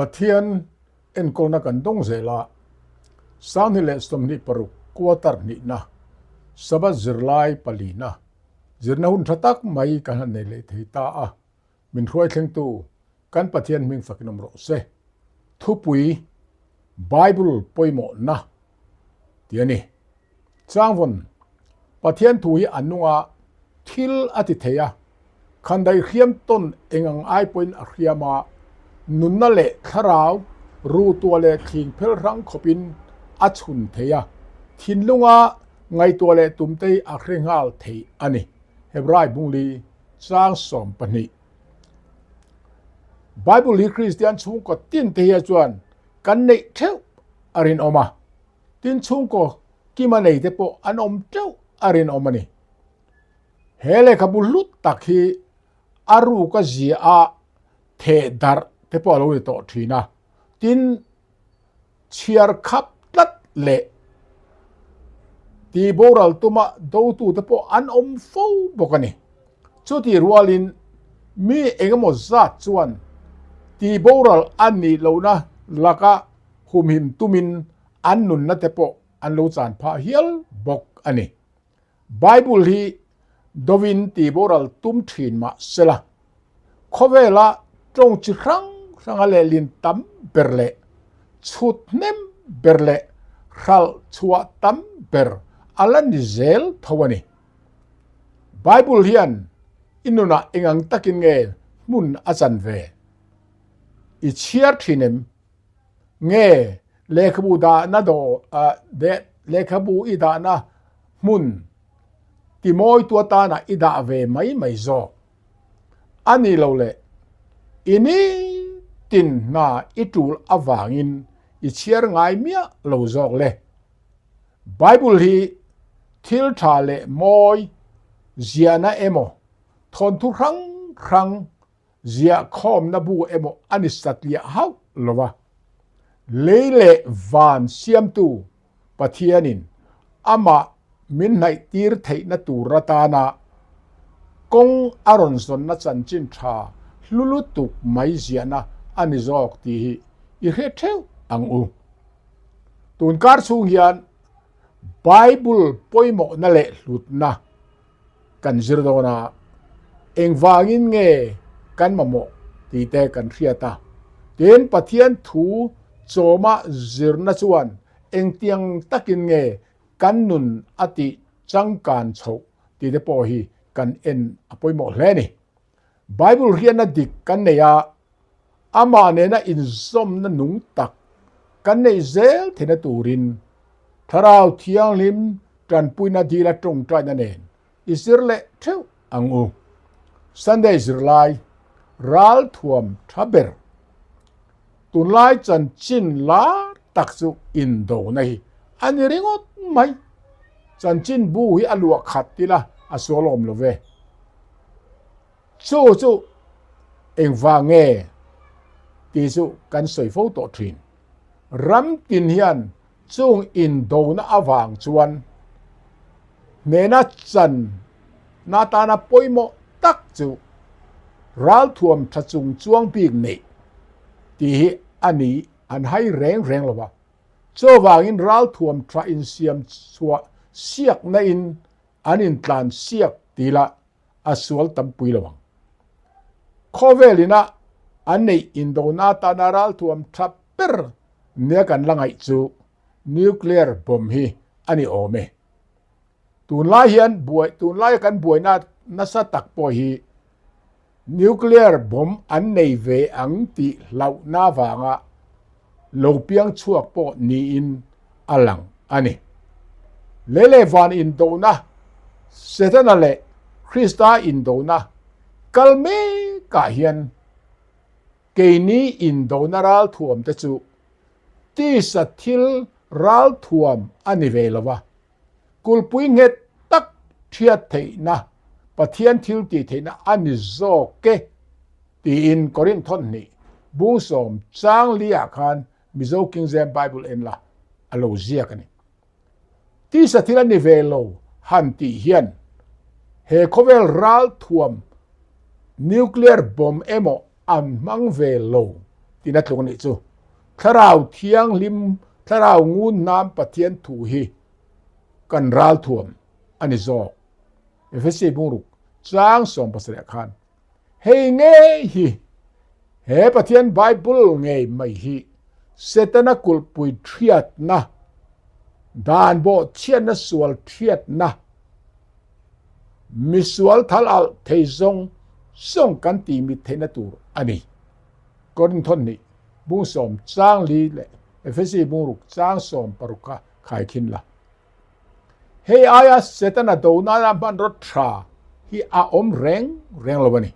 Pathian en kona kan dong zela sani le stomni paru quarter ni na sabat zirlai palina zirna hun thatak mai kan ne le theita a min khoi thleng tu kan Pathian ming fakinom ro se thupui Bible poimo na tiani changwon Pathian thu hi anunga thil ati theya khandai khiam ton engang ai point a khiama nunna le tharau ru tua le thing phel rang khopin achun theya thinlunga ngai tua le tumtei a khrengal thei ani hebrai bungli chang som pani Bible li Christian chung ko tin theya chuan kan nei theu arin oma tin chung ko kima nei te po anom theu arin omani hele kabulut takhi aru ka zia a the dar te po lo to thina tin chiar khap tat le ti boral tuma do tu te po an fo bokani chuti rualin mi engamo zat chuan ti boral ani lona laka humhim tumin annun na te po an lo chan pha hial bok ani Bible hi dovin ti boral tum thin ma sela khovela trong chi rang rangale lin tam berle chut nem berle khal chua tam ber alan zel thawani Bible hian inuna engang takin nge mun achan ve I chiar thinem nge lekhabu da na do de lekhabu ida na mun ti moi tua ta na ida ve mai zo ani lo le ini tin na itul awangin I chiar ngai mia lo zok le Bible hi thil tha le moi ziana emo thon thu rang zia khom na bu emo anisatlia hau lova leile van siam tu Pathianin ama min nai tir thei na tu ratana kong aron son na chanchin tha lulutuk mai ziana anizok ti hi I he theu ang u tun kar chung hian Bible poimo na le hlut na kan zirdona engwangin nge kan mamo ti te kan riata ten Pathian thu choma zirna chuan engtiang takin nge kan nun ati changkan chho ti te po hi kan en apoimo hleni Bible hian na dik kan neya ama ne na inzom na nung tak kan nei zel thena turin tharau thiang lim tran puina dila tong trai na nen isirle theu angu Sunday zirlai ral thuam thaber tunlai chan chin la taksu indo nei ani ringot mai chan chin bu hi alua khat tila asolom love chu engwa nge ti su kan soi fo to thin ram tin hian chung indo na awang chuan nena chan na ta na poimo tak chu ral thuam thachung chuang pik nei ti hi ani an hai reng lova cho wangin ral thuam tra in siam chua siak na in anin tlan siak tila aswal tampui lawang khovelina anei indona ta na ral thuam thap per ne kan langai chu nuclear bomb hi ani ome tunlai hian buai tunlai kan buaina nasa tak po hi nuclear bomb an nei ve ang ti lau na wanga lo piang chuak po ni in alang ani lele van in dona setana le Christa in dona kalme ka hian keini in dona ral thuam te chu ti sathil ral thuam ani ve lova kulpui nget tak thiat theina Pathian thil ti theina ani zo ke ti in Korinthon ni busom chang lia khan mizo King James Bible en la alo zia kani ti sathila ni velo han ti hian he khovel ral thuam nuclear bomb emo am mang velo ตินัดลงนี่จูถ้าเราเที่ยงลิมถ้าเรางูน้ำปะเทียนถูฮีกันราลท่วมอันนี้จอกเอฟซีบุรุกจ้างส่งภาษาคันเฮงเงฮีเฮปะเทียนไบเบิลเงยไม่ฮีเซตนักกุลปุยเทียดนะดานโบเชียนสวลเทียดนะมิสวลทัลอัลเทซงส่งกันตีมิเทนตูรอันนี้ก่อนทนนี้บุ้งสมจ้างลีเลเอฟซีบุรุกจ้างสมปรุกะขายขินละเฮอายาเซตนาโดนาบันรถทราฮีอาอมแรงลวนี่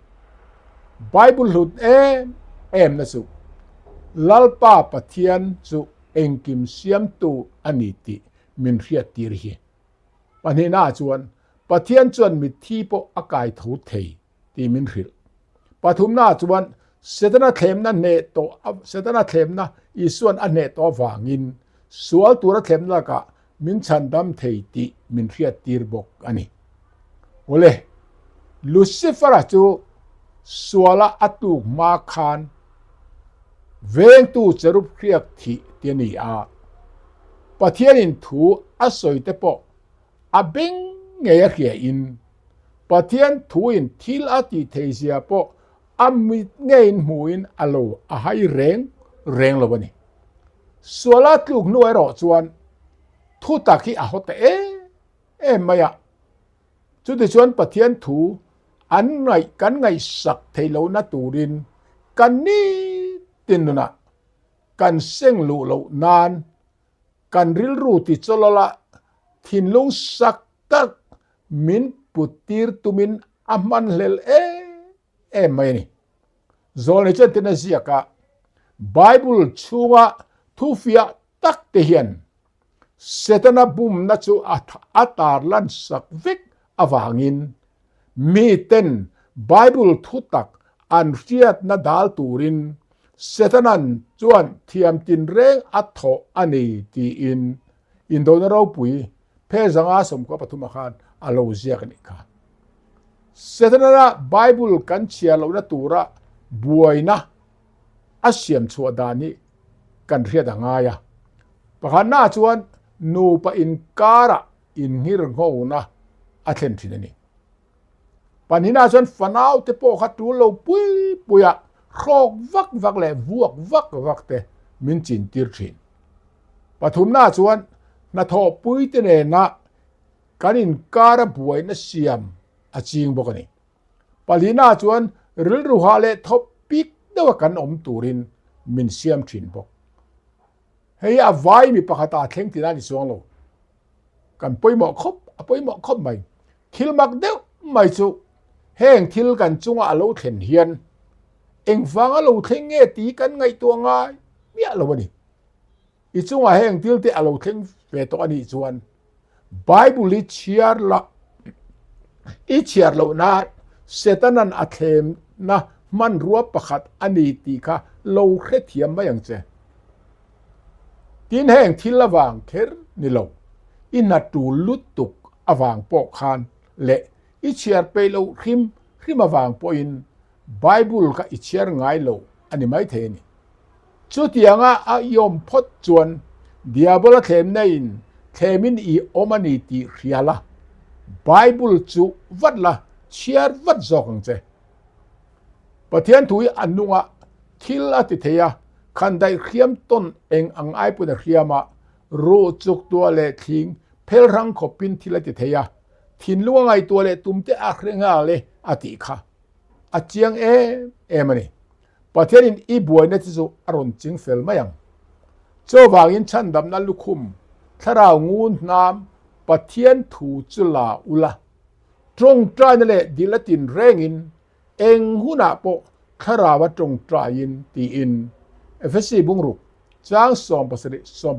ไบเบิลหลุดเอ็มนะสุลัลปาปะเทียนสุเองกิมเสียมตูอันนี้ติมินเรียตีรีปันนี้น่าจวนปะเทียนจวนมิที่ปอากายทูเทตีมินริลปะทุมน่าจวนเสตนาเทมนั่นเนโตเสตนาเทมนะอีส่วนอันเนโตวางินสวลตัวเทมละกะมินชันดัมเทติมินเรียตีร์บกอันนี้โอเลลูซิเฟอร์จูสวลอัตุกมาคานเวงตูจรุปเรียกที่เตียนีอาปะเทียนินถูอาศัยเตปออาเบงเงียเรียอินปะเทียนถูอินทิลอาติเทเซียปออามิเงียนหูอินอโลอาให้แรงลบันนี่สวลาตุกนวยรอจวนทุตักที่อาหดไม่อะจุดที่ชวนปะเทียนถูอันไงกันไงสักเทโลนาตูรินกันนี่ตินนะกันเส้งลูโลนานกันริลรูติจลละทินลงสักตักมินปุติร์ตุมินอามันเลลไม่นี่โซนเจตินเสียกะไบเบิลชัวทุฟิยตักเทียนเซตนาบุมนัจูอัตาร์ลันสักวิกอวางินมีเต็นไบเบิลทุตักอันเรียดนาดาลตูรินเสตนันจวนเทียมตินเร่งอัตโตอันนี้ที่อินโดนีเซียปุยเพจังอาสมกับปฐุมคารอาโลเซียกันอีกค่ะเสตนันไบเบิลกันเชียร์เราตัวระบวยนะอาเซียมชัวดานีกันเรียดง่ายปะกันน่าจวนนูปะอินการะอินฮิรงโหนะอาเทนที่นี่ปัญหาจวนฝันเอาเตโปขัดตัวเราปุยโรควักเลยวักเตมินจินติรชินปฐุมน่าจวนนาทอปุยเตเนนะกันอินการะบวยนะเสียมอาจิงบอกนี่ปัญหาจวนริลรูฮาเลทอปิกเดวกันอมตูรินมินเสียมชินบอกเฮียอวัยมีปะกตาเทงที่นั่นสวงโลกันปุยหมอกคบไหมคิลมักเดวไม่จูแห้งทิลกันจุงอาโลเทนเฮียนเอ็งฟังอาโลเทงเงตีกันไงตัวง่ายเมียเราวันนี้อีจุงอาแห้งทิลที่อาโลเทงเฟตัวอันนี้จวนไบเบิลเชียร์ละอีเชียร์เรานะเซตันันอาเทมนะมันรัวประคัดอันนี้ตีค่ะโลเคเทียมไม่ยังเจทินแห้งทิลละวางเคร์นี่เราอินัดตูลุตุกอวางปอกคานเละอีเชียร์ไปเราริมมาวางปออินไบเบิลกับอีเชียร์ไงเราอันนี้ไม่เทนี่จุดยังอายอมพดจวนเดียบลเทมในอินเทมินอีโอมันนีตีเรียละไบเบิลจูวัดละเชียร์วัดจอกงเจปะเทียนถุยอันนุงะทิลอติเทียคันได้เขียมต้นเองอังไอปุ่นเขียมารูจุกตัวเล็ทิ้งเพลรังขบินทิลอติเทียทินลวงไอตัวเล็ตุมเตอักเรงาเลอติค่ะอาเจียงมันนี่ปะเทียนอีบวยเนติจูอารมณ์จิงเฟลมายังเจ้าวางินชันดำนัลลุคุมถ้าเรางูน้ำปะเทียนถูจุลาอุลาตรงใจนั่นแหละดิลตินเร่งินเองหุนาโปถ้าเราว่าตรงใจยินตีอินเอฟซีบุงรุจ้างสอมประ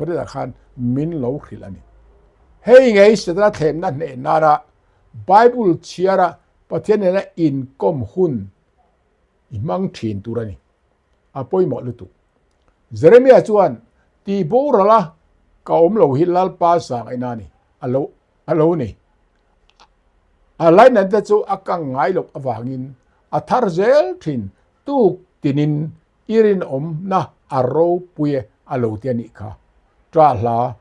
เทศคันมินโลขิลานี่เฮ้ยไงเสด็จเทมนั่นเองนาระไบเบิลเชียระประเทศนี้อินก้มหุ่นอิมังทินตุระนี่อาปอยหมดเลยตุเจเรมีอาจวนตีโบราละก็อมโลหิลลปาสังไอ้นานี่อโลนี่อะไรนั่นแต่จู่อากังไงหลบอวางินอาทาร์เซลทินตุกตินิน irin na aro puye alo tiani kha tra hla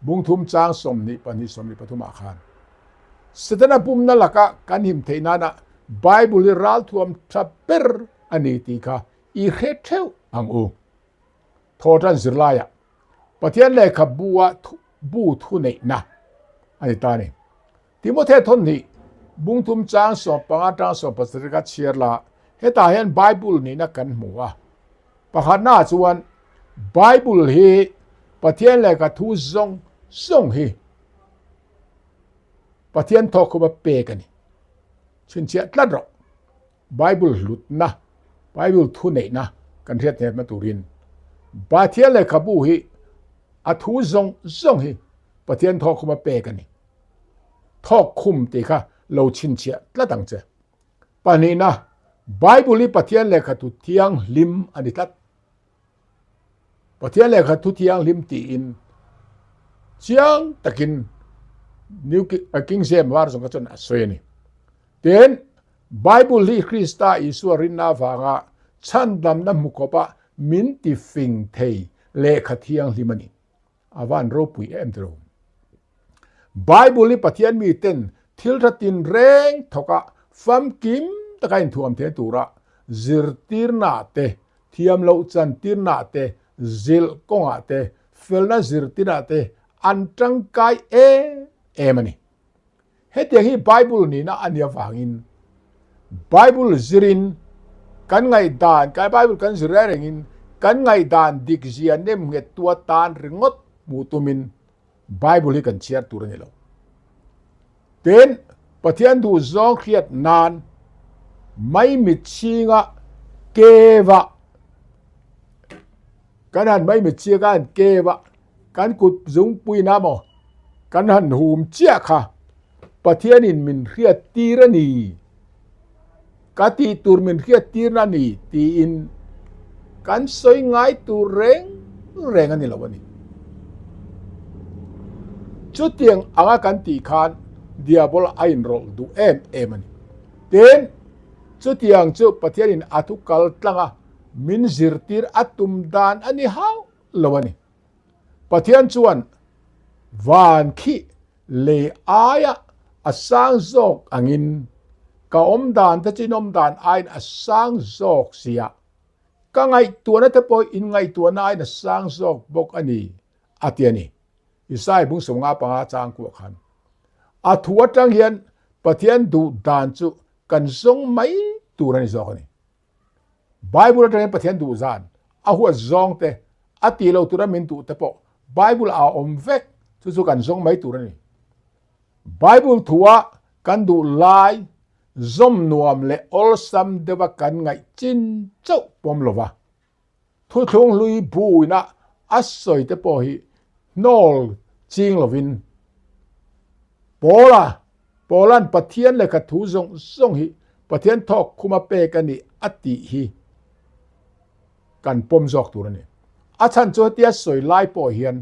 bung thum chang som ni pani som ni pathuma khan setana pum na laka kan him theina na bible ral thuam thaper ani ti kha I khetheu ang u thotan zirlaya pathian le kha buwa bu thu nei na ani ta ni timothe thon ni bung thum chang so panga tang so pasrika chirla heta hian bible ni na kan hmuwa pakhat na chuan bible hi pathian le kha thu zong hi pathian thok khuma pe kani chin chia tlat ro bible lut na bible thu nei na kan riat ne ma turin pathian le kha bu hi a thu zong hi pathian thok khuma pe kani thok khum te kha lo chin chia tlatang che pani na bible li pathian le kha tu thiang lim ani tat pathian le kha tu thiang lim ti in chiang takin new king james war song ka chon asoi ni ten bible li krista isu rinna wanga chandam na mukopa min ti fing thei le kha thiang limani awan ro pui em tro bible li pathian mi ten thil ratin reng thoka fam kim takain thuam the tura zirtirna te thiam lo chan tirna te zil konga te felna zirtirna te antang kai emani hetiang hi bible ni na ania wangin bible zirin kan ngai dan kai bible kan zirengin kan ngai dan dik zian nem nge tua tan ringot mutumin bible hi kan chiar tur ni lo ten pathian du zong khiat nan mai mit chinga kewa kanan mai mit chia kan kewa kan kut zung pui na mo kan han hum chia kha pathian in min khiat tirani kati tur min khiat tirani ti in kan soi ngai tu reng ani lawani chu tiang anga kan ti khan diabol ain rol du em ani ten chu tiang chu pathian in athukal tlanga min zirtir atum dan ani haw lawani pathian chuan van khi le aya asang zok angin ka om dan ta chinom dan ain asang zok sia ka ngai tu na te poi in ngai tu na ain asang zok bok ani atiani isai bung songa panga chang ku khan a thuwa tang hian pathian du dan chu kan zong mai tu rani zok ani bible tang pathian du zan a huwa zong te ati lo tu ra min tu te po bible a om vek chu kan zong mai tu rani bible thuwa kan du lai zom nuam le ol sam dewa kan ngai chin chau pom lova thu thung lui bu na asoi te po hi nol ching lovin polan pathian le kha thu zong hi pathian thok khuma pe kani ati hi kan pom jok tur ni a chan cho tia soi lai po hian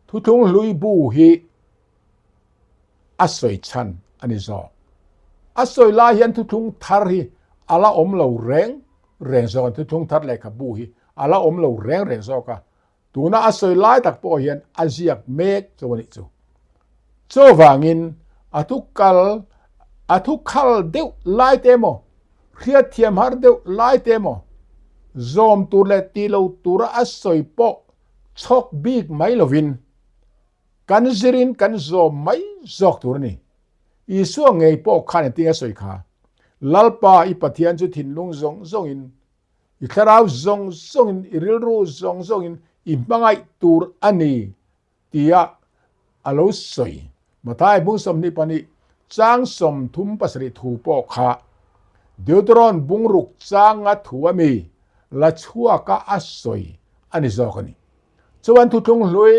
thu thung lui bu hi asoi chan ani zo asoi la hian thu thung thar hi ala om lo reng zo thu thung thar le kha bu hi ala om lo reng zo ka tuna asoi lai tak po hian aziak mek chawani chu cho wangin athukal deu lai temo khia thiam har deu lai temo zom tur le ti lo tura asoi po chok big mai lovin kan zirin kan zom mai zok tur ni isu ngei po khan ti asoi kha lalpa I pathian chu thin lung zong in I kharau zong in iril ru zong in I mangai tur ani tia alo soi mathai bung som ni pani chang som thum pasri thu po kha deuteron bung ruk changa thuami la chua ka asoi ani zokani chuan thu thung hlui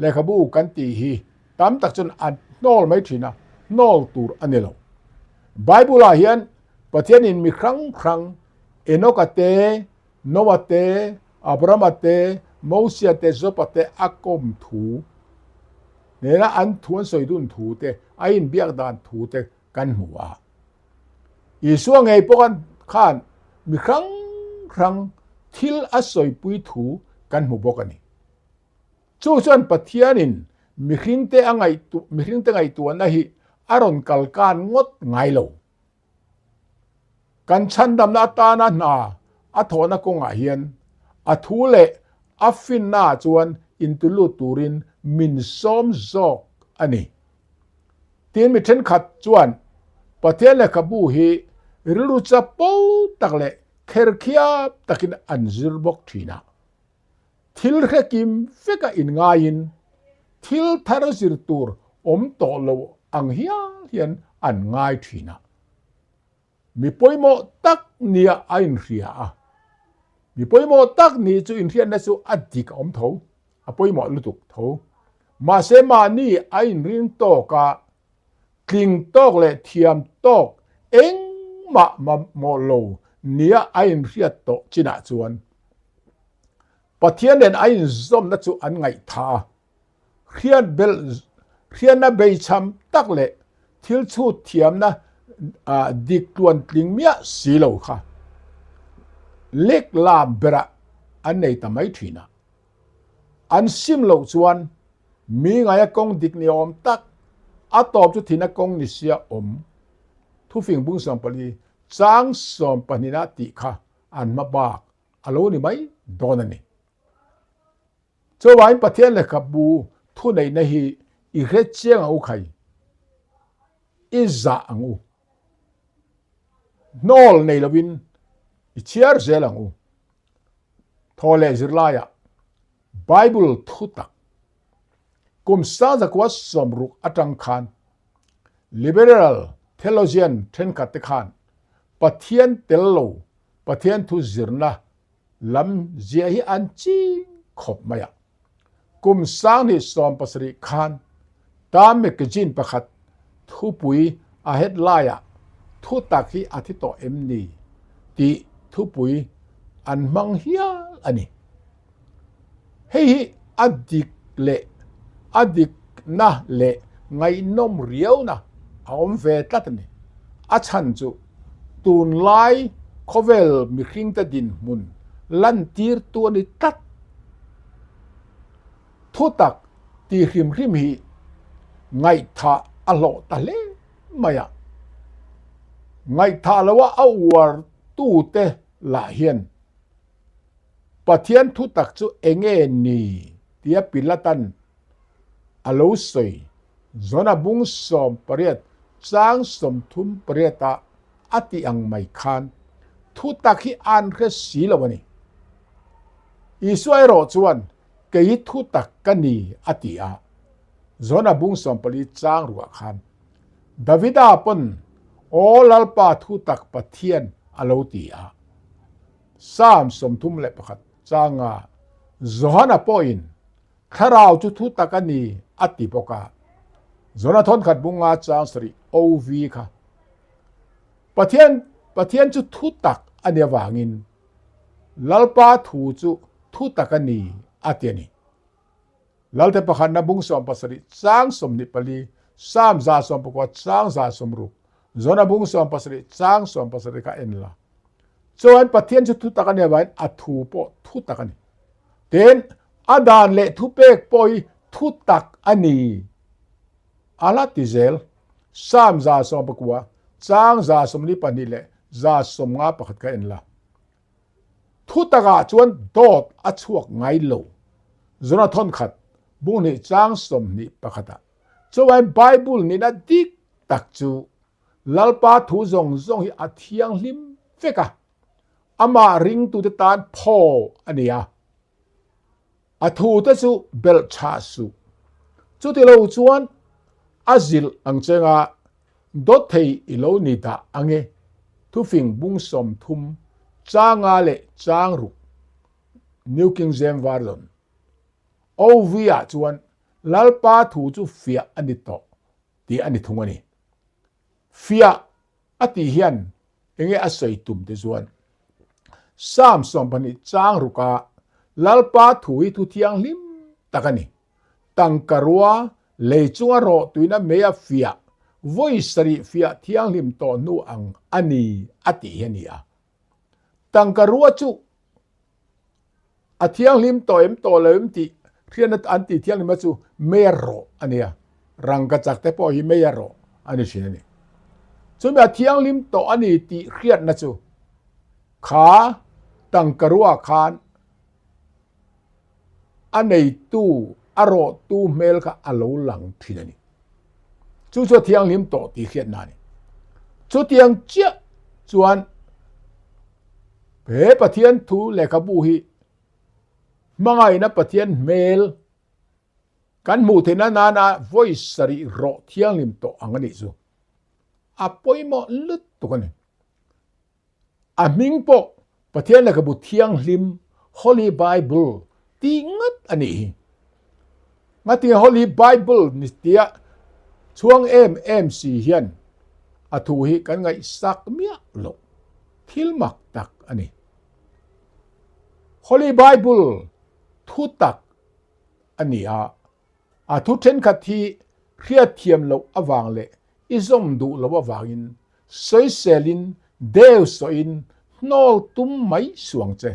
le khabu kan ti hi tam tak chun an nol mai thina nol tur anelo bible a hian pathian in mi khrang enokate noate abramate mosiate zopate akom thu nena an thuan soidun thu te ain biak dan thu te kan hmuwa isua ngei pokan khan mi khrang ทิลอสอยปุยถูกันหูบอกกันนี่จูจวนปะเทียนินมีหิงเตอังไงมีหิงเตไงตัวนะฮิอารอนกัลการงดไงโลกันชันดำนาตานานาอัทอนกงอาเฮียนอัทูเลอัฟฟินนาจวนอินตุลูตูรินมินซอมจอกอันนี้ทีนมีเช่นขัดจวนปะเทียนเลขบูฮีรู้จักปูตักเลเคอร์คียบตักินอันซิลบอกทีน่ะทิลเรกิมเฟกอินงายินทิลทารซิรตูร์โตโลอังเฮียนอันง่ายทีน่ะมีปอยโมตักเนียอินเรียมีปอยโมตักนี้จูอินเรียนนั่นจูอดีกเท่าปอยโมลุตุกเท่ามาเสมานี่อินริงโตกะกลิงโตกเลเทียมโตกเอ็งมาโมโลเนียอินเรียโตจินาจวนปะเทียนเดนอินซอมนั่นจูอันไงท่าเรียนน่ะเบยชัมตักเลทิลชูเทียมนะดิกวนกลิงเมียสีเหลาค่ะเล็กลาเบระอันไหนทำไมทีน่ะอันซิมเหลาจวนมีไงกงดิกนิยมตักอัตอบจุดที่นักกงนิเสียทุฟิงบุ้งสอมปลีจางสอมปนินาติค่ะอันมาบากอโลนี่ไหมโดนนี่เจ้าวันประเทศเลยกับบูทุนในฮีอีเรเจียงเอาใครอิจาอังอูนอลในลวินอิเชียร์เซลังอูทอเลจิรลายะไบเบิลทุตักกุมซาจากวัดสมรุกอัตังคานลิเบอรัลเทโลเจียนเทนกัตคานปะเทียนเตลโลปะเทียนทุจิรนะลำเจียฮิอันจีขบมายะกุมสางนิสอมปัสริคานตามเมกจินประคัดทุปุยอาเฮดลายะทุตักฮีอาทิโตเอ็มนีติทุปุยอันมังเฮียอันนี้เฮ้ยอดิกเละอดิกนะเละไงนมเรียวนะเอาเวตัดนี่อาชันจูตูนไลโคเวลมีคิงตะดินมุนลันตีร์ตัวนี้ตัดทุตักตีหิมฮีไงท่าอโลตะเลมายะไงท่าแล้วว่าเอาวาร์ตูเตลาเฮียนปะเทียนทุตักจูเองนี่เตียปิลตันอโลสอยจนาบุงสอมปริยตจางสมทุมปริยตาอติอังไม่คานทุตักฮีอันเคสีละวันนี้อิสวยรอจวนเกยทุตักกันนี่อติอาจนาบุงสอมปริยจางรัวคานดาวิดาปนโอลัลปาทุตักปะเทียนอโลตีอาสามสมทุมเล็บขัดจางาจนาปอินคาราวจุทุตักกันนี่อติปกาจนาทนขัดบุงอาจางสริโอวีค่ะปะเทียนจุทุตักอันเดียวางินลัลปาทูจุทุตักกันนี่อตินี่ลัลเตปขันนบุงสอมปัสริจางสมนิปลีสามจาสมปกวัดจางจาสมรุจนาบุงสอมปัสริจางสอมปัสริกาเอ็นละส่วนปะเทียนจุทุตักกันเนี่ยวันอัทูปทุตักกันเต็นอาดานเลทุเปกปอยทุตักอันนี้อาลาติเซลสามจาสมปกวัดจางจาสมนิปนีเลจาสมงาปะขัดกันเอ็นละทุตักจวนโดดอัชวกไงโลจนาทนขัดบุงนี่จางสมนิปะขัดส่วนไบเบิลนี่นะดิกตักจูลัลปาทูจงฮิอาเทียงลิมเฟกะอามาริงตุตตานพออันนี้อาทูตจูเบลชาสูจุดที่เราจวนอาซิลอังเจงาดอทเทอิโลนิดาอังเงทุฟิงบุงสมทุมจางาเลจางรุนิวคิงเจมวาร์ดอนโอวิอาจวนลัลปาทูจูเฟียอันนี้โตที่อันนี้ทุ่งอันนี้เฟียอติเฮียนเองอาศัยตุ่มเดจวนสามสมบันิจางรุกาลัลปาทูฮิทุเทียงลิมตะกันนี่ตังกรัวเลจัวโรตุยนะเมียเฟียvoice ri fia thiang lim to nu ang ani ati henia tangkarua chu a thiang lim to em to lem ti rian at anti thiang lim chu mero ania rang ka chak te po hi mero ani chin ani chu ma thiang lim to ani ti rian na chu kha tang karua khan anei tu aro tu mel ka alo lang thin ani chu chu thiang lim to ti khiat na ni chu tiang chia chuan pe pathian thu le ka bu hi mangai na pathian mel kan mu thena na voice sari ro thiang lim to angani chu a poimo lut to kan a ming po pathian la ka bu thiang lim Holy Bible ti ngat ani ngati Holy Bible ni tia chuang MC hian a thu hi kan ngai sak mia lo thil mak tak ani Holy Bible thu tak ani a thu then khathi khria thiam lo awang le izom du lo awangin soi selin deu soin nol tum mai suang che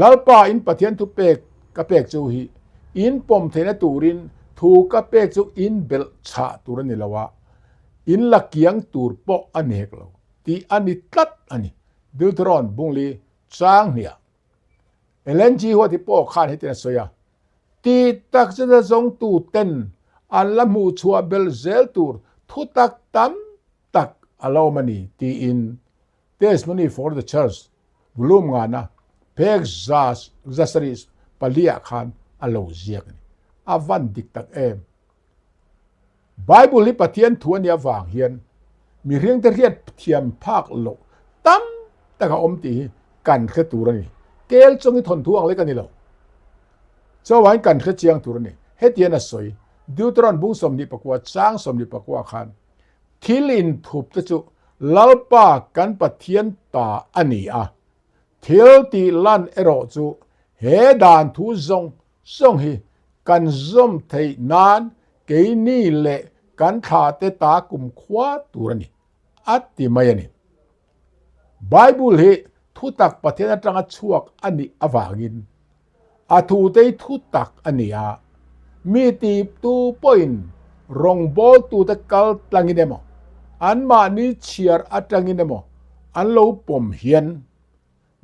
lalpa in pathian thu pek ka pek chu hi in pom thena turin thu ka pek chu in bel cha turani lawa in lakiang tur po anek lo ti ani tlat ani deuteron bungli chang nia elenji ho ti po khan hetina soya ti tak cha jong tu ten an lamu chua bel zel tur thu tak tam tak alomani ti in testimony for the church volum ngana pek zasaris palia khan alo ziak ni avan dik tak em Bible li pathian thuan ya wang hian mi rieng te riat thiam phak lo tam taka om ti kan khe tur ani kel chongi thon thuang le kan ni lo chawan kan khe chiang tur ni hetian a soi deuteron bung som ni pakwa chang som ni pakwa khan thilin thup te chu lalpa kan pathian ta ani a thil ti lan ero chu he dan thu zong song hi kan zom thei nan ke ni le kan tha te ta kum khwa turani ati mayani Bible he thu tak pathian atanga chuak ani awangin a thu te thu tak ania mi ti tu point rong bol tu te kal tlanginemo an ma ni chiar atanginemo an lo pom hian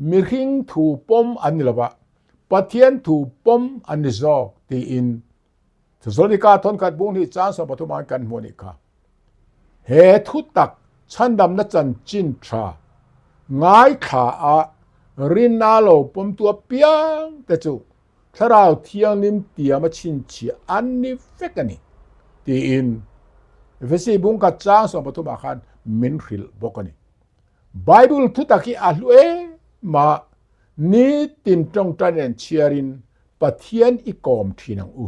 mi ring thu pom anilawa pathian thu pom anizo ti in Thessalonика thon kat bung ni chang so pathuman kan monika he thu tak chandam na chan chin tha ngai kha a rinalo pom tua piang te chu tharau thiang nim tia ma chin chi anni fekani ti in vesi bung ka chang so pathuma khan min khil bokani Bible thu taki a hlue ma ni tin tong tan chiarin pathian i kom thinang u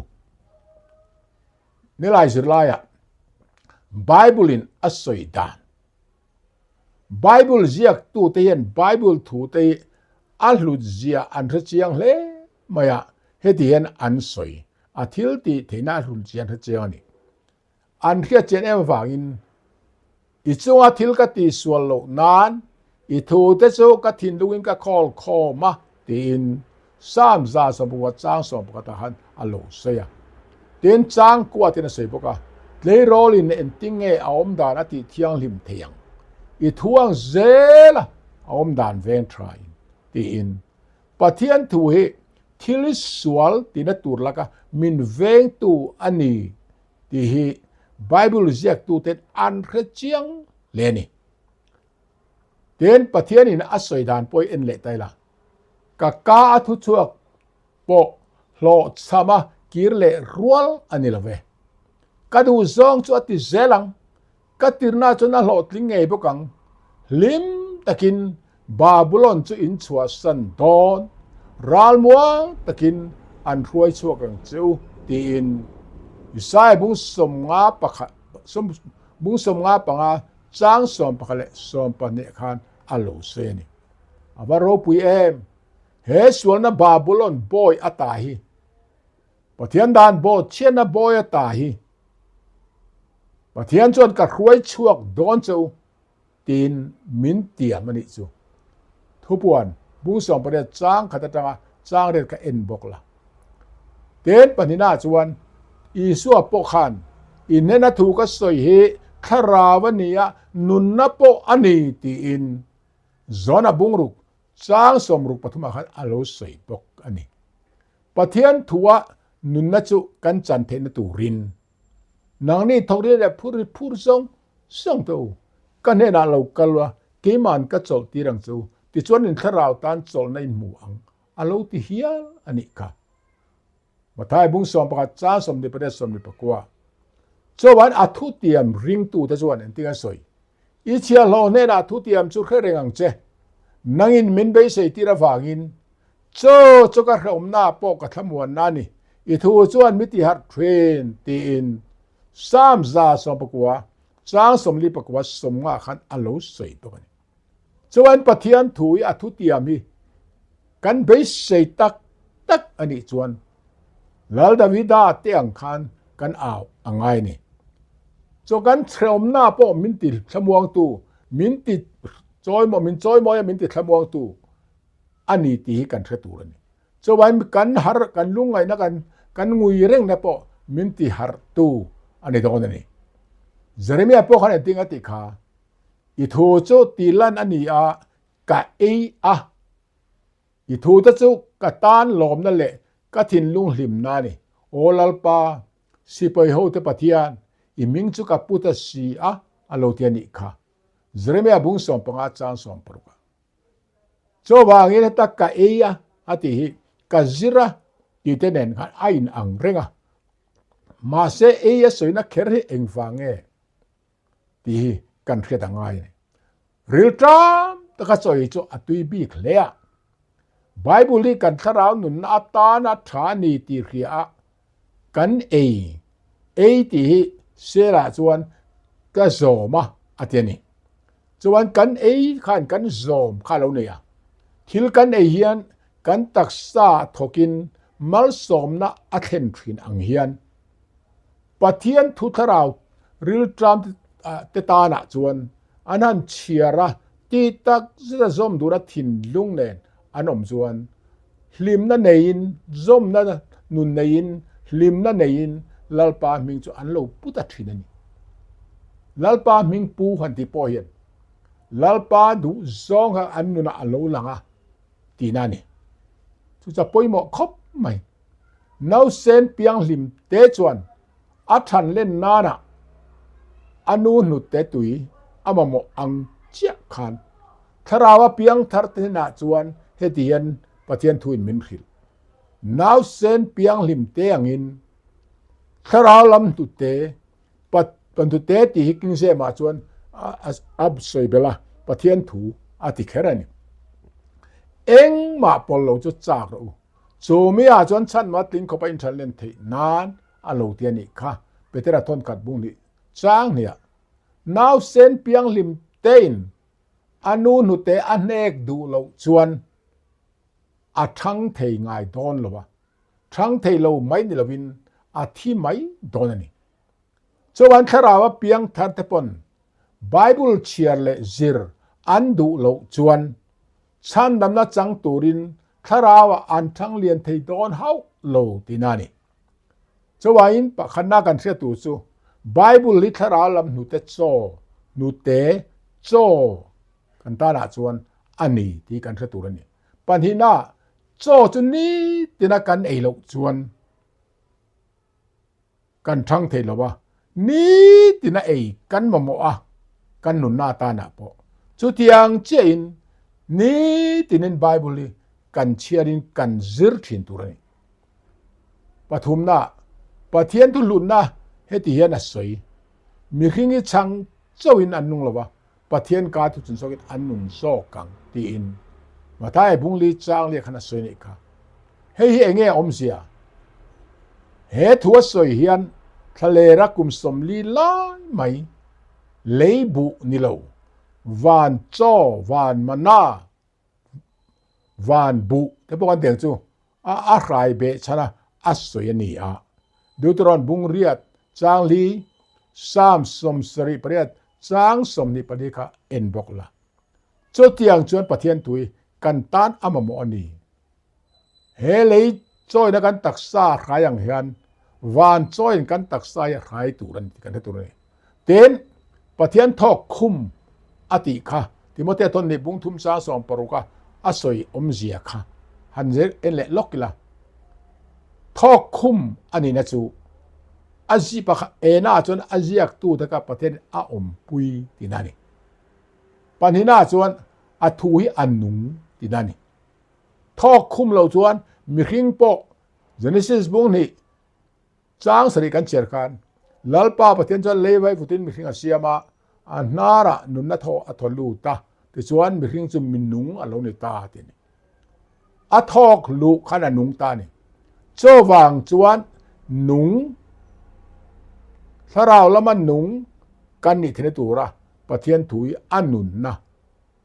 nilai zirlaya Bible in asoi dan Bible ziak tu te yen Bible thu te alhu zia an chiang le maya hetien an soi athil ti theina hlun chiang chiang ni an khia chen em wangin I chunga thil ka ti sual lo nan I thu te chu ka thin luin ka call ma tin sam za sabuwa chang som ka ta han alo seya tin chang kwa tin sei boka le rol in enting e aom dan ati thiang lim theyang I thuang zela aom dan ven try ti in pathian thu he thil sual tin tur laka min veng tu ani ti hi Bible ziak tu ten an khrechiang leni ten pathian in asoi dan poi en le taila ka athu chuak po hlo chama kirle rual anilave kadu zong chu ati zelang katirna chuna hlo tling ngei bokang lim takin Babylon chu in chua san don ralmwa takin an ruai chuakang chu ti in Isai bung som nga pakha bung som nga panga chang som pakhale som pane khan alo se ni abaro pui em he sualna Babylon boy atahi pathian dan bo chena boy atahi pathian chon ka khuai chuak don chu tin min tia mani chu thupuan bung som pane chang khata tanga จางเรก็เอ็นบอกละเต้นปนินาจวนอีสัวปกขันอินเนนถูกสอยเฮคาราวนียนุนนปออันนี้ตีอินจอนาบุงรุกจางสมรุกปฐุมขันอโลสอยปกอันนี้ปะเทียนทัวนุนนจุกันจันเทนตูรินนางนี่ทองเรียพูดส่งตัวกันเห็นเรากัลวะเกมันก็จบตีรังจูที่ชวนอินคาราวตันจบในหมู่อังอโลที่เฮียอันนี้ค่ะมาท้ายบุงสอมประกาศจ้าสมเด็จพระเดชสมเด็จพระกัวจวันอาทุเตียมริงตูแต่จวนเอ็นติงสอยอีเชียโลเนอาทุเตียมจุดเครื่องเจนังอินมินเบยเสติระฟางินจุกระอมหน้าปกกับทมวนนานี่อีทูจวนมิติฮัดเทรนตีอินสามซาสมประกัวจ้างสมลีประกัวสมว่าขันอโลสอยตัวนี้จวนปะเทียนถุยอาทุเตียมีกันเบยเสตักอันนี้จวนลาลดาวิดาเตียงคันกันอ่าวอังไงนี่จกันเทรมหน้าป้อมินติขมวงตูมินติจอยมอมินจอยมอยมินติขมวงตูอันนี้ตีกันเทตูนี่จวันกันหารกันลุงไงนะกันงุยเร่งนะป้อมินติหารตูอันนี้ตรงนี้เจเรมียป้อขันติงอติขาอีทูโจตีลันอันนี้กะเออีทูตะจุกะตานหลอมนั่นแหละก็ทินลุงหิมนานี่โอลลปาสิไปโฮเตปะเทียนอิมิงจุกับพุทธสีอโลเทียนิค่ะเจเรมียบุงสอมปังอาจารย์สอมปรุกโจบางอย่างตักกะเอียอติหิกะจิระอีเตเนนขันไอน์อังเรงมาเซเอียสวยนักเคร์เองฟังตีกันเรียดังไงริลตรามตะกะสวยโจอตุยบีเคลียไบเบิลกันคราวนุนอาตานาฐานีตีเรียกันเอตีเสระจวนก็โซมาอาเทนีจวนกันขันกันโซมข้าเราเนี่ยทิลกันเฮียนกันตักษาทกินมัลสมนะอาเทนทรินอังเฮียนปะเทียนทุทราวริลตรามเตตานะจวนอันนั้นเชียระตีตักจะซอมดูระทินลุงเนนอันอมจวนลิมนั่นเองซอมนั่นนุนเองลิมนั่นเองลลปามิงจวนอันโลพุทธทินนี่ลลปามิงปูหันติปอเฮียนลลปาดูซองฮะอันนุนอันโลลังตีนั่นนี่ทุจะปอยหมอคบไหมน้าเซนเปียงลิมเตจวนอัฐันเล่นนานะอนุนุเตตุยอามาโมอังเจียขันทาราวเปียงทาร์เตนาจวนเฮติยันปะเทียนทุยมินขิลน้าเซนเปียงลิมเตยังอินทาราวลำตุเตปันตุเตติฮิกิงเซมาจวนอับสวยเบลาปะเทียนถูอาติเคระนี่เอ็งมาปอลโลจุดจากเราโจมีอาจวนชันมาติงเข้าไปอินทันเลนเทนานอโลเทียนี่ค่ะเปเตระทอนกัดบุงนี่จางเนี่ยน้าเซนเปียงลิมเตนอนุนุเตอันเอกดูเราจวนอาทั้งเทง่ายดอนหรอวะทั้งเทเราไม่นิลวินอาที่ไม่ดอนนี่จวนคาราวเปียงทันเตปอนไบเบิลเชียร์เลจิรอันดูเราจวนฉันดำนัดจังตูรินคาราวอันทั้งเลียนเทดอนเฮาโลตินานี่จวนปะขันนากันเสียตูซูไบเบิลลิคาราวลำนุเตโซนุเตโซกันตาหน้าจวนอันนี้ที่กันเสียตูรันนี่ปัญหาโซจุนนี้ที่นักกันโลจวนกันทั้งเทโลวะนี่ที่นักกันมโมอะกันหนุนหน้าตาหน้าปอจุดยังเจนนี่ที่นั่นไบเบิลกันเชียรินกันซิร์ทินตุรันนี่ปฐุมนาปะเทียนทุลุนนาเฮติเฮียนัสวยมีขิงอีชังเจ้าอินอันนุงละวะปะเทียนกาทุจุนโซกิอันนุงโซกังตีอินมาท้ายบุงลีจางเรียกขนาดสวยนี่ค่ะเฮ้ยเองอมเสียเฮทัวสวยเฮียนทะเลรักกุมสมลีลายไหมเลบุนิโลวานโจวานมานาวานบุแต่พวกกันเตียงจูอะไรเบชนะอัศวยนี่ดูตรอนบุงเรียดจางลีสามสมสริปเรียดจางสมนิปนิคะเอ็นบอกละโจเตียงจวนปะเทียนตุยกันตานอมโมอนีเ เฮเลยจ้อยนะกันตักษาขายอย่างเฮียนวานจ้อยกันตักษาขายตุรันกันเท่านี้เต็นปะเทียนทอกคุมอติค่ะที่มอเตทนในบุงทุมซาสองปรุกะอสอยอมเจียค่ะหันเจเอเลล็อกละทอกคุมอันนี้นะจูอาจีปะเอน่าจนอาจียกตูตะกับประเทศอาอมปุยที่นั่นนี่ปัญหาจวนอาทูฮิอันนุงที่นั่นนี่ทอกคุมเราจวนมีขิงโปเจเนซิสบุงนี่จางสริกันเชิญกันลัลปาประเทศจวนเลวไว้ฟุตินมีขิงอาเซียมาอันนาระนุนนัทโออัทลูตาที่จวนมีขิงจุมินุงอารมณ์ตาที่นี่อัทอกลูกขนาดนุงตานี่เจ้าวางจวนนุงถ้าเราละมันนุงกันนี่เทนตัวระประเทศถุยอันนุนนะ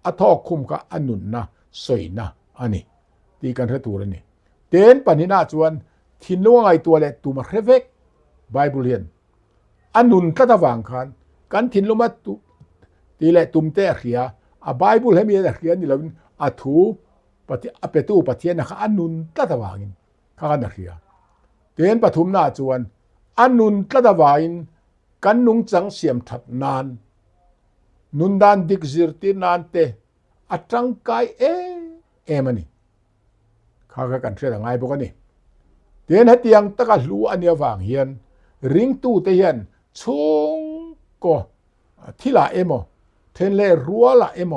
อัทอกคุมกับอันนุนนะสวยนะอันนี้ตีกันเทตัวนี่เต็นปัญหาจวนที่นุ่งไอตัวเล็กตัวมาเรเวกไบเบิลเฮียนอันนุนก็ตะวางคันกันทิ้งลงมาตุตีเล็กตุ่มเตะเขียไบเบิลให้มีแต่เขียนนี่เราอัทูปฏิอเปตูปฏิเนะอันนุนก็ตะวางินข้ากันเขียเต็นปฐุมนาจวนอันนุนก็ตะวางินกันนุงจังเสียมทัดนานนุนดานดิกซิรตีนานเตอัตรังกายมันนี่ข้ากันเชื่อไงพวกนี้เตียนให้เตียงตะกัลูอันเดียวฝั่งเฮียนริงตู้เตียนชงก็ที่ละโมเทนเลรัวละโม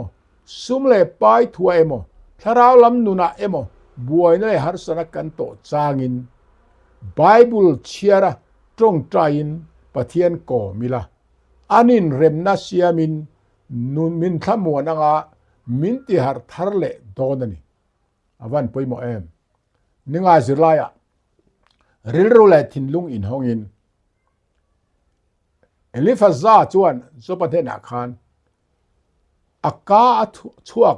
ซุมเลไปทัวโมถ้าเราลำนุนะโมบัวนี่เลยหาสนักกันโตจางินไบเบิลเชียระตรงใจนปะเทียนก่อมิละอันนินเรมนาเซียมินนุนมินทมัวนังอามินติหารทาร์เลโดนนี่อวันปอยโมนึงอาจิลายะริลโรเลทินลุงอินฮองอินเอลิฟาซาจวนจบประเทศอาคารอากาชวก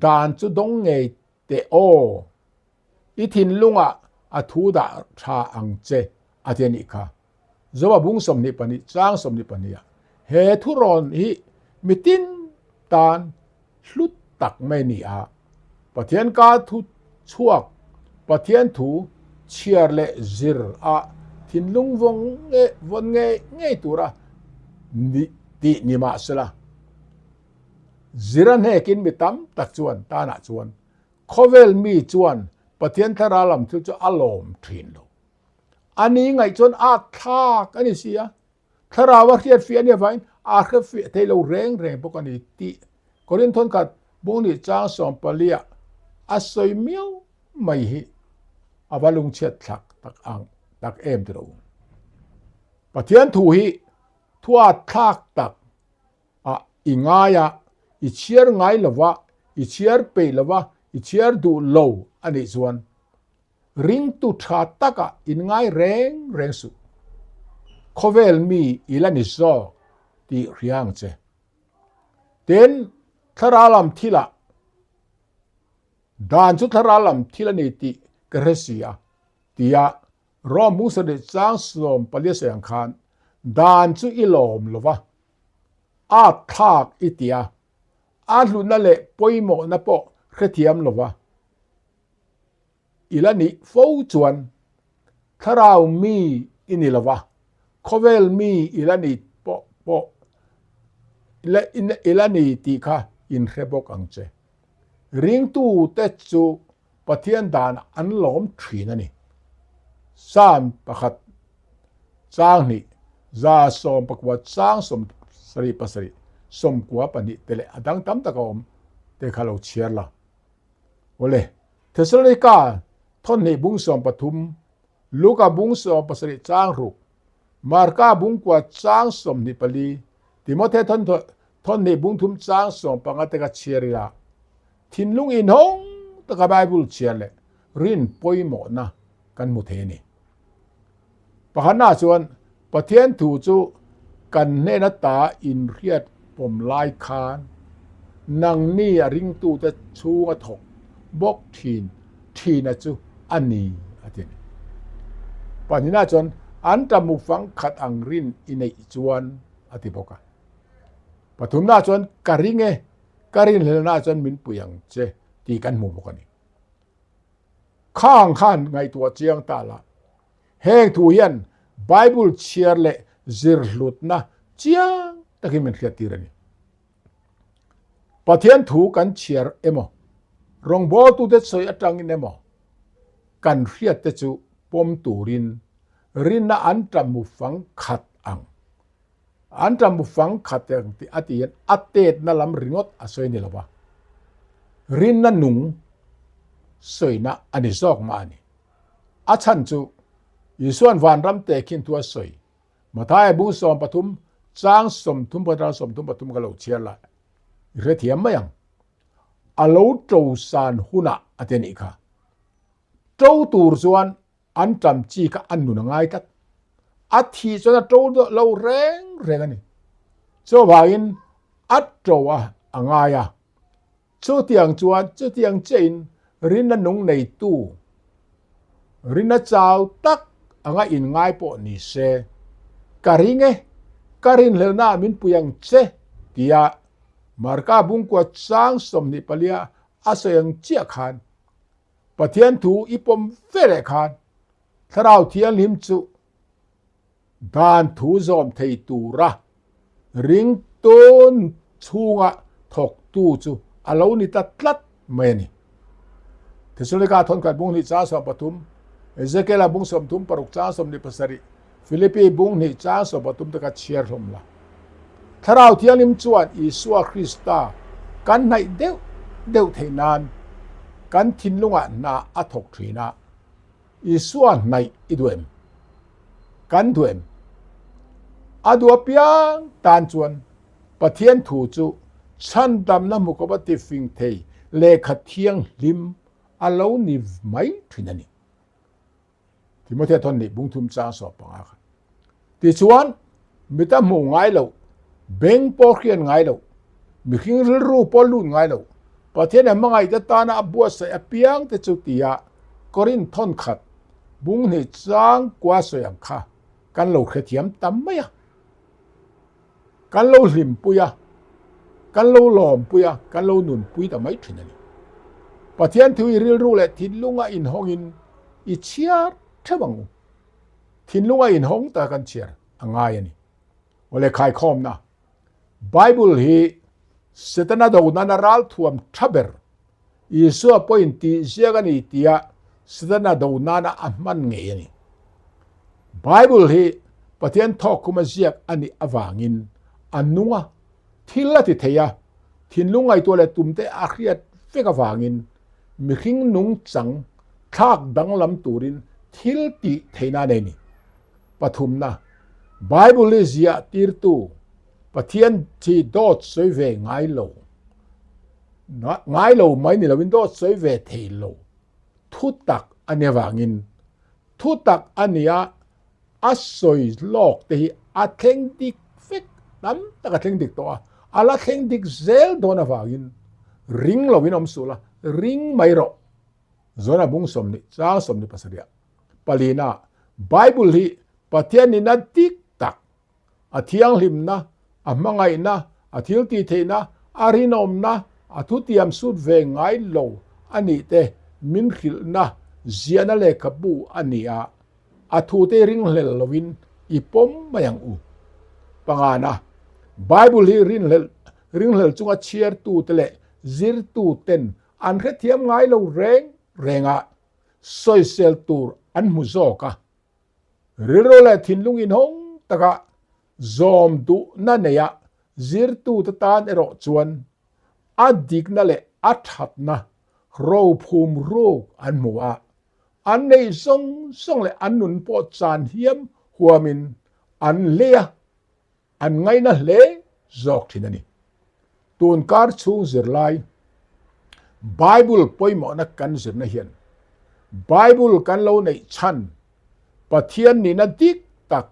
ดานจุดงเงเตโออีทินลุงอาทูดาชาอังเจอาเทนิกาจบบุงสมนิปนิจางสมนิปนิยาเฮทุรอนฮีมิตินตานลุดตักไม่นีอาประเทศกาทุชวกประเทศถูเชียร์เลจิรทินลุงวงเงตัวระตินิมาสละจิรันเฮกินมิตัมตักจวนตาหนาจวนโคเวลมีจวนประเทศทาราลัมทุจอารมณ์ทินโลอันนี้ไงจนอาทากอันนี้เสียทาราวเทียดเฟียเนี่ยไว้อาเคฟีเทโลเร่งพวกนี้ติกอรินทนกัดบุงนี่จางสอมปลียอาศัยเมียวไม่ฮิอาวลุงเช็ดทักตักอังตักตรงประเทศถูฮิทั่วทักตักอิงายะอิเชียร์ไงละวะอิเชียร์เปละวะอิเชียร์ดูโลอันนี้ส่วนริงตุชาตักอินไงเร่งสุโคเวลมีอิลันิโซที่เรียงเจเต็นทาราลัมทิละดานจุทาราลัมทิละนิติเกรเซียที่รอมุสเดจางสลมปลีเสียงคานดานจุอิลอมลวะอาทากอิติยาอาลุนั่นแหละปอยโมนะปอเครเทียมลวะอิลันิฟูจวนทาราวมีอินิลวะโคเวลมีอิลันิปอและอิลันิติค่ะอินเรบกอังเจริงตู้เตจูปะเทียนดานอันหลอมทรีนั่นนี่สามประคัดจางนี่จาสมประกวดจางสมสริปสริสมกัวปนิเตเลอดังตั้มตะกอมเตคาโลเชียร์ละโอเลเทสโลนิกาทนในบุงสมปทุมลูกาบุงสมปสริจางรุกมาร์กาบุงกัวจางสมนิปลีติโมเททนในบุงทุมจางสมปังเตกาเชียร์ละทินลุงอินฮงตะกาไบเบิลเชียร์เลรินปอยโมนะกันมุเทนีปะหันหน้าส่วนประเทศถูจูกันเนนตาอินเรียดปมลายคานนังนี่ริงตูจะชูกถกบกทีนะจูอันนี้อาทิตย์ปะหันหน้าจนอันตะมุฟังขัดอังรินอินในจวนอาทิตย์พกันปฐุมหน้าจนการิงเอ การินเลนาจนมินปุยังเจตีกันหมู่พวกนี้ ข้างข้านไงตัวเจียงตาละแห้งทูเฮียนไบเบิลเชียร์เลซิรลุดนะเจียงตะกิมันเขียนตีรนี่ปะเทียนถูกันเชียร์เอมอรองบอตุเดสอยจังอินเอมอกันเรียดเตจูปมตูรินนะอันตรมุฟังขัดอังอันตรมุฟังขัดอย่างที่อติยันอัตเตดนะลำริงอดอสวยนี่ละวะรินนะหนุงสวยนะอันนี้ซอกมาอันนี้อาชันจูอีส่วนวันรำเตกินตัวสวยมาท้ายบุษอมปทุมจางสมทุมปทานสมทุมปทุมกะโลเชียละเรเทียมไม่ยังอโลโจซานหุนะอเตนิกาโจตูรส่วนอันจำจีกอันนุนง่ายตัดอัฐิส่วนโจเราแรงกันนี่โจวาอินอัดโจวะง่ายโจเตียงจวนโจเตียงเจนรินนนุงในตู้รินเจ้าตักง่ายอินง่ายปอนิเซการิงการินเลนามินปุยังเจที่ยามาร์กาบุงกวจางสมนิปเลียอาศัยยังเจียขันปะเทียนถูอีปมเฟเรขันทราวเทียนลิมจุดานถูจอมเทตูระริงต้นชูงะถกตูจูอาลานิตัดลัดเมนี่ที่สุดเลยการทนกันบุงนิจ้าสมปทุมเอเซเกลาบุงสมทุมปรุกจ้าสมนิปสริฟิลิปปีบุงนิจ้าสมปทุมตะกัดเชียร์ลมละทราวเทียนลิมจวนอิสุอาคริสตากันในเดวเทนานกันทินลุงะนาอัทกทรีนาอิสุอาในอิดเวมกันดเวมอดัวเปียงตานจวนปะเทียนถูจูชันดำน้ำมุกบติฟิงเทเลขเทียงลิมอาลานิวไม่ถึงนั่นนี่ที่มาเทียนทนนี่บุงทุมจ้าสอบปังอาค่ะที่ชวนมิตรหมู่ง่ายเราเบงปอเขียนง่ายเรามีขิงรูปอลุ่นง่ายเราประเทศนั้นมั่งไงจะตานาบัวเสียเปียงแต่จุติยากรินทนขัดบุงนี่จ้างกว่าสยังค่ะกันเราเขียมตั้มไม่อะกันเราหิมปุยะกันเราหลอมปุยะกันเราหนุนปุยแต่ไม่ถึงนี่ประเทศที่เรียนรู้และทินลุงอินหงอินอิเชียร์เท่าบังทินลุงอินหงแต่กันเชียร์ง่ายนี่วันเลยขายคอมนะไบเบิลฮีเสตนาดูนันรัลทวมทับเบอร์อิสุอาพอยน์ที่เสียกันอีที่อะเสตนาดูนันอัมมันเงี้ยนี่ไบเบิลฮีปะเทียนทอกคุมาเสียกอันนี้อวางินอันนุ่งทิลละติเทียทินลุงไอตัวเล็ตุมเตอาครียดเฟกอวางินมีขิงนุ่งจังทักดังลำตูรินทิลติเทนาเดนี่ปฐุมนะไบเบิลเสียตีร์ตูปะเทียนที่ดอดสวยเวง่ายโลไม่นี่เราวินดอดสวยเวเทโลทุตักอันเนี้ยวางินทุตักอันเนี้ยอัศสวยโลกที่อัดเข่งดิกฟิกน้ำตะกัดเข่งดิกตัวอัลเข่งดิกเซลโดนวางินริงเราวินอมสุละริงไม่รอโซนาบุงสมนิจ้าสมนิปัสเดียปาลีนาไบเบิลฮีปะเทียนนี่นัดดิกตักอาเทียงลิมนะอามังไงนะอาทิลตีเทนะอารินอมนะอาทุติยมสุดเวงไงโลอันนี้เตมินขิลนะเจียนเลขบูอันนี้อาทุเตริงเลลวินอีปมมายังอูปังอานะไบเบิลฮีริงเลจุงอาเชียร์ตูเตเลซิร์ตูเต็นอันเทียมไงโลแรงซอยเซลตูอันมุโซกะริโรเลทินลุงอินหงตะกะซอมดูนั่นเนี่ยซิร์ตูตะตานเอโรจวนอัดดิกนั่นแหละอัดหัดนะเราภูมิโรคอันมัวอันในส่งเลยอันนุนปอดจานเฮียมหัวมินอันเลียอันไงนะเละจอกที่นั่นนี่ตูนการชูเสือลายไบเบิลป่วยหมอนักกันเสือนะเฮียนไบเบิลกันเราในชั้นปะเทียนนี่นะดิกตัก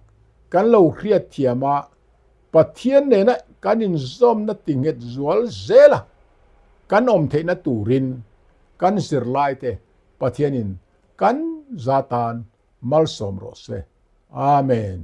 กันเราเครียดเทียมาปะเทียนเนี่ยนะกันอินซอมนะติงเฮดจวลเซล่ะกันอมเทนะตูรินกันเสือลายเตปะเทียนินกันซาตานมัลสมโรเซอาเมน